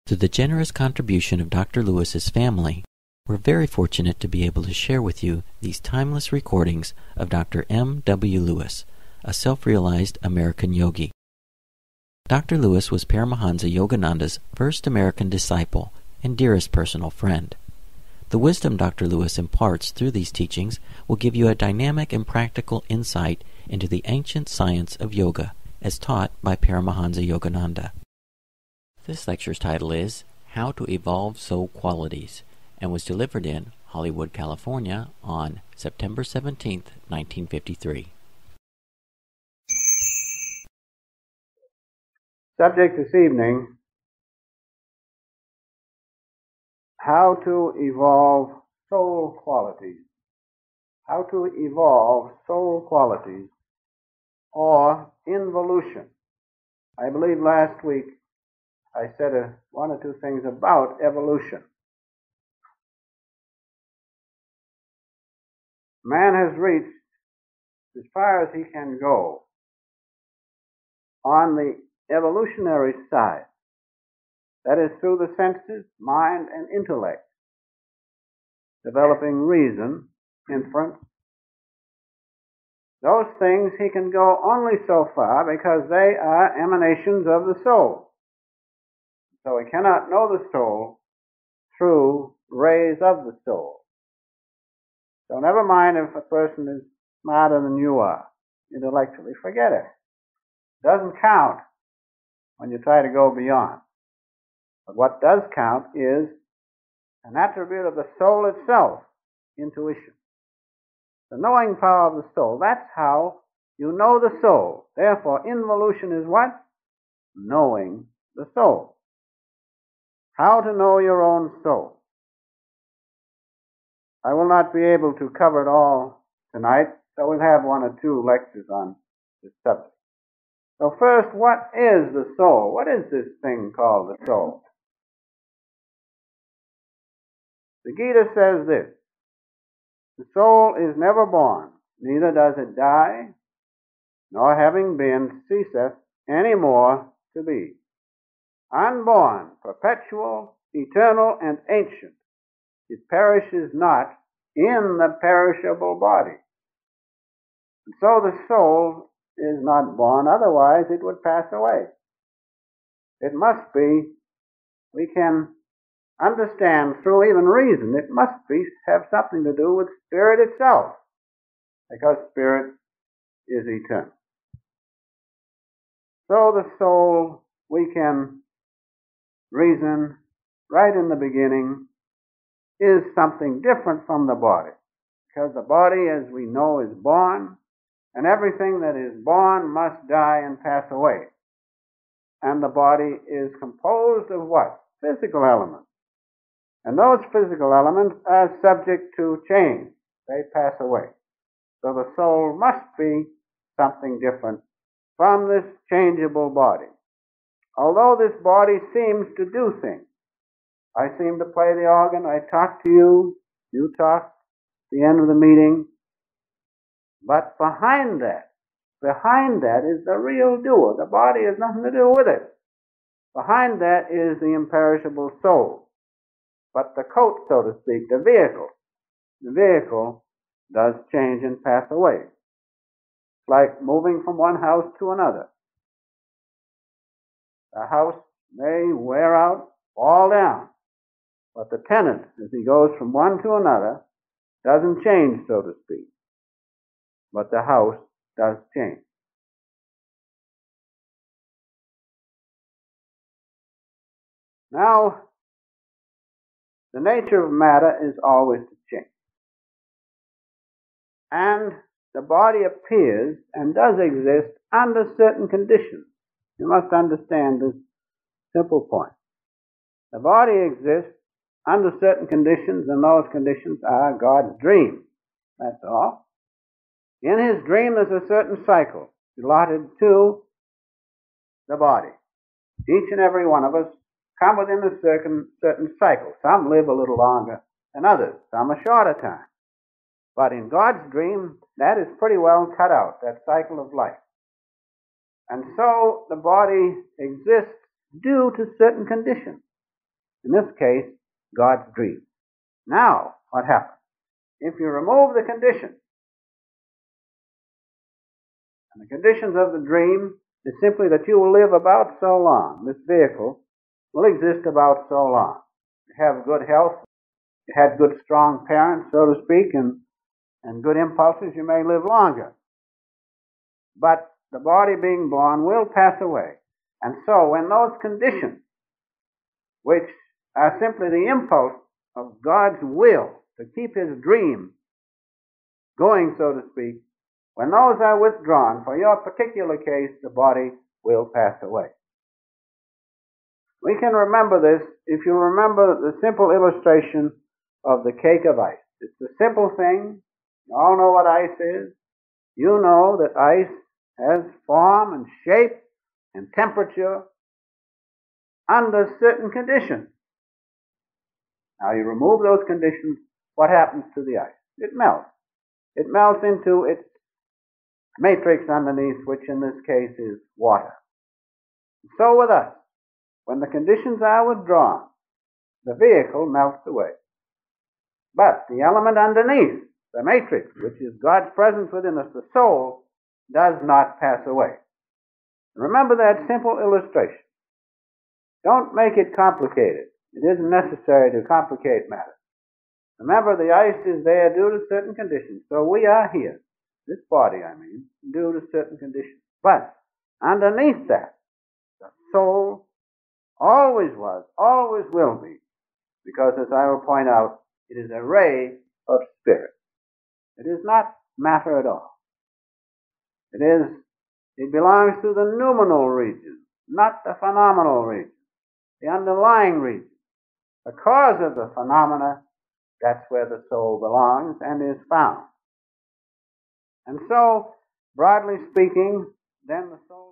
Through the generous contribution of Dr. Lewis's family, we're very fortunate to be able to share with you these timeless recordings of Dr. M. W. Lewis, a self-realized American yogi. Dr. Lewis was Paramahansa Yogananda's first American disciple and dearest personal friend. The wisdom Dr. Lewis imparts through these teachings will give you a dynamic and practical insight into the ancient science of yoga as taught by Paramahansa Yogananda. This lecture's title is How to Evolve Soul Qualities and was delivered in Hollywood, California on September 17, 1953. Subject this evening, how to evolve soul qualities. How to evolve soul qualities, or involution. I believe last week I said one or two things about evolution. Man has reached as far as he can go on the evolutionary side. That is through the senses, mind, and intellect, developing reason, inference. Those things he can go only so far because they are emanations of the soul. So he cannot know the soul through rays of the soul. So never mind if a person is smarter than you are intellectually, forget it. It doesn't count when you try to go beyond. But what does count is an attribute of the soul itself, intuition. The knowing power of the soul, that's how you know the soul. Therefore, involution is what? Knowing the soul. How to know your own soul. I will not be able to cover it all tonight, so we'll have one or two lectures on this subject. So first, what is the soul? What is this thing called the soul? The Gita says this: the soul is never born, neither does it die, nor having been ceaseth any more to be. Unborn, perpetual, eternal, and ancient, it perishes not in the perishable body. And so the soul is not born, otherwise it would pass away. It must be, we can understand through even reason, it must have something to do with spirit itself, because spirit is eternal. So the soul, we can reason right in the beginning, is something different from the body, because the body, as we know, is born, and everything that is born must die and pass away. And the body is composed of what? Physical elements. And those physical elements are subject to change. They pass away. So the soul must be something different from this changeable body. Although this body seems to do things. I seem to play the organ, I talk to you, you talk at the end of the meeting. But behind that is the real doer. The body has nothing to do with it. Behind that is the imperishable soul. But the coat, so to speak, the vehicle does change and pass away. It's like moving from one house to another. The house may wear out, fall down, but the tenant, as he goes from one to another, doesn't change, so to speak. But the house does change. Now, the nature of matter is always to change. And the body appears and does exist under certain conditions. You must understand this simple point. The body exists under certain conditions, and those conditions are God's dream. That's all. In His dream, there's a certain cycle allotted to the body. Each and every one of us come within a certain cycle. Some live a little longer than others. Some a shorter time. But in God's dream, that is pretty well cut out, that cycle of life. And so the body exists due to certain conditions. in this case, God's dream. Now, what happens? If you remove the conditions, and the conditions of the dream is simply that you will live about so long. This vehicle will exist about so long. You have good health, you had good strong parents, so to speak, and good impulses, you may live longer. But the body being born will pass away. And so when those conditions, which are simply the impulse of God's will to keep his dream going, so to speak, when those are withdrawn, for your particular case, the body will pass away. We can remember this if you remember the simple illustration of the cake of ice. It's a simple thing. You all know what ice is. You know that ice has form and shape and temperature under certain conditions. Now you remove those conditions, what happens to the ice? It melts. It melts into its matrix underneath, which in this case is water. So with us, when the conditions are withdrawn, the vehicle melts away. But the element underneath, the matrix, which is God's presence within us, the soul, does not pass away. Remember that simple illustration. Don't make it complicated. It isn't necessary to complicate matters. Remember, the ice is there due to certain conditions. So we are here, this body, due to certain conditions. But underneath that, the soul always was, always will be, because as I will point out, it is a ray of spirit. It is not matter at all. It belongs to the noumenal region, not the phenomenal region, the underlying region. The cause of the phenomena, that's where the soul belongs and is found. And so, broadly speaking, then the soul